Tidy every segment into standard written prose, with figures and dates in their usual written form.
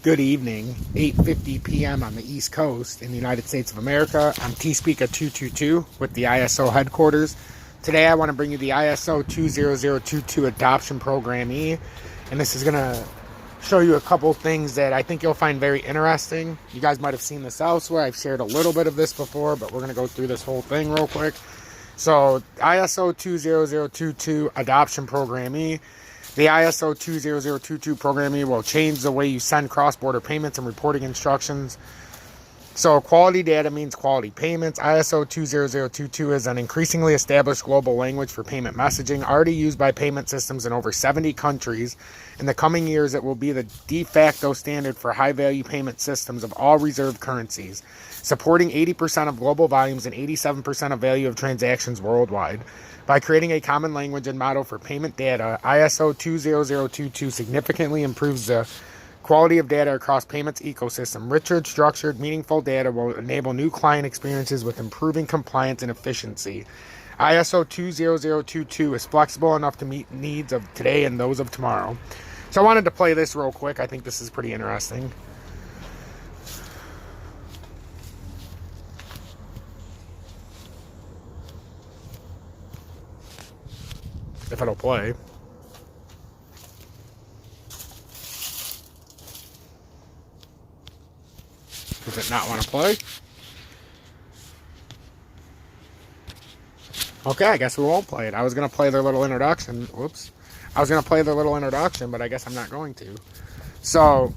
Good evening, 8:50 p.m. on the East Coast in the United States of America. I'm T-Speaker 222 with the ISO headquarters. Today I want to bring you the ISO 20022 Adoption Program E, and this is going to show you a couple things that I think you'll find very interesting. You guys might have seen this elsewhere. I've shared a little bit of this before, but we're going to go through this whole thing real quick. So, ISO 20022 Adoption Program E. The ISO 20022 Program E will change the way you send cross-border payments and reporting instructions. So quality data means quality payments. ISO 20022 is an increasingly established global language for payment messaging, already used by payment systems in over 70 countries. In the coming years, it will be the de facto standard for high-value payment systems of all reserved currencies, supporting 80% of global volumes and 87% of value of transactions worldwide. By creating a common language and model for payment data, ISO 20022 significantly improves the quality of data across payments ecosystem. Richer, structured, meaningful data will enable new client experiences with improving compliance and efficiency. ISO 20022 is flexible enough to meet needs of today and those of tomorrow. So I wanted to play this real quick. I think this is pretty interesting. If it'll play. Does it not want to play? Okay, I guess we won't play it. I was going to play their little introduction. Whoops. I was going to play their little introduction, but I guess I'm not going to. So,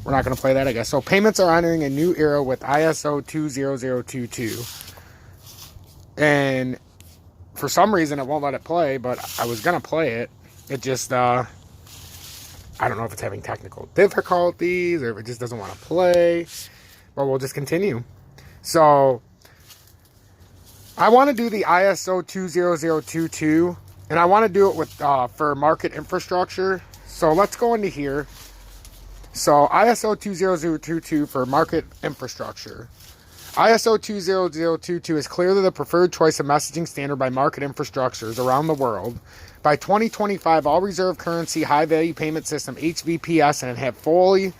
we're not going to play that, I guess. So, payments are entering a new era with ISO 20022. And for some reason, it won't let it play, but I was going to play it. It just, I don't know if it's having technical difficulties or if it just doesn't want to play. But we'll just continue. So, I want to do the ISO 20022, and I want to do it with for market infrastructure. So, let's go into here. So, ISO 20022 for market infrastructure. ISO 20022 is clearly the preferred choice of messaging standard by market infrastructures around the world. By 2025, all reserve currency high-value payment system HVPS and have fully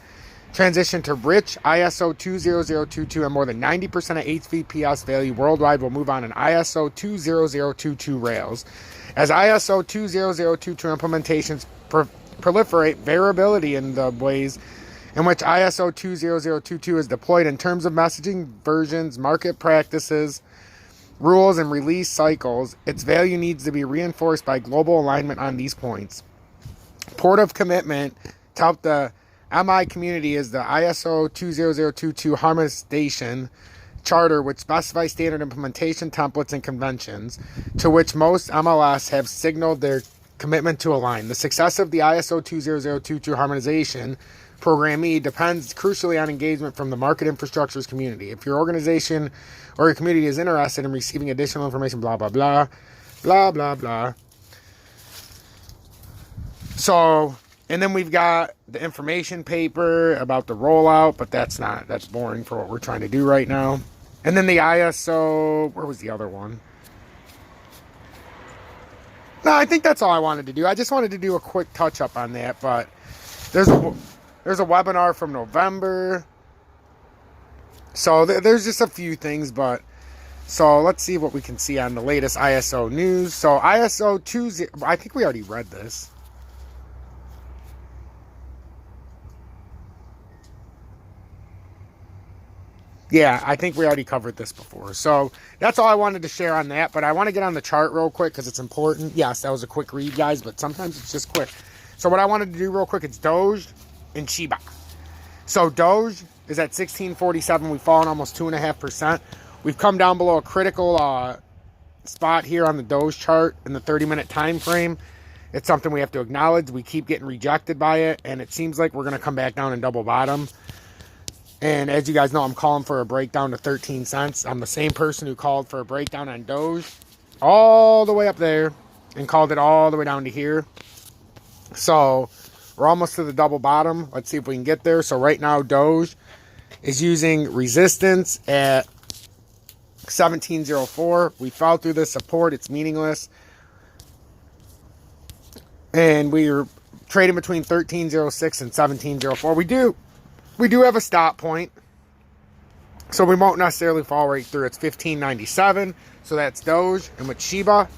transitioned to rich ISO 20022, and more than 90% of HVPS value worldwide will move on in ISO 20022 rails. As ISO 2022 implementations proliferate, variability in the ways in which ISO 20022 is deployed in terms of messaging versions, market practices, rules, and release cycles, its value needs to be reinforced by global alignment on these points. Port of commitment to help the MI community is the ISO 20022 Harmonization Charter, which specifies standard implementation templates and conventions, to which most MLS have signaled their commitment to align. The success of the ISO 20022 Harmonization Program E depends crucially on engagement from the market infrastructures community. If your organization or your community is interested in receiving additional information, blah, blah, blah, blah, blah, blah. So, and then we've got the information paper about the rollout, but that's boring for what we're trying to do right now. And then the ISO, where was the other one? No, I think that's all I wanted to do. I just wanted to do a quick touch up on that, but there's a webinar from November. So there's just a few things, but so let's see what we can see on the latest ISO news. So ISO 20, I think we already read this. Yeah, I think we already covered this before. So that's all I wanted to share on that, but I want to get on the chart real quick because it's important. Yes, that was a quick read, guys, but sometimes it's just quick. So what I wanted to do real quick, it's Doge and Shiba. So Doge is at 1647. We've fallen almost 2.5%. We've come down below a critical spot here on the Doge chart in the 30-minute time frame. It's something we have to acknowledge. We keep getting rejected by it, and it seems like we're going to come back down and double bottom. And as you guys know, I'm calling for a breakdown to 13 cents. I'm the same person who called for a breakdown on Doge all the way up there and called it all the way down to here. So we're almost to the double bottom. Let's see if we can get there. So right now, Doge is using resistance at 1704. We fell through this support. It's meaningless. And we're trading between 13.06 and 17.04. We do have a stop point, so we won't necessarily fall right through. It's 15.97, so that's Doge. And with Shiba,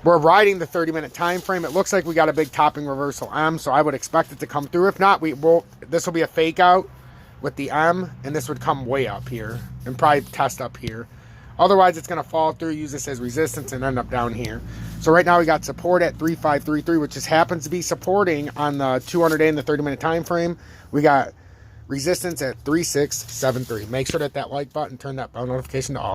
we're riding the 30-minute time frame. It looks like we got a big topping reversal M, so I would expect it to come through. If not, this will be a fake out with the M, and this would come way up here and probably test up here. Otherwise, it's going to fall through, use this as resistance, and end up down here. So right now we got support at 3533, which just happens to be supporting on the 200-day and the 30-minute time frame. We got resistance at 3673. Make sure that like button, turn that bell notification to all.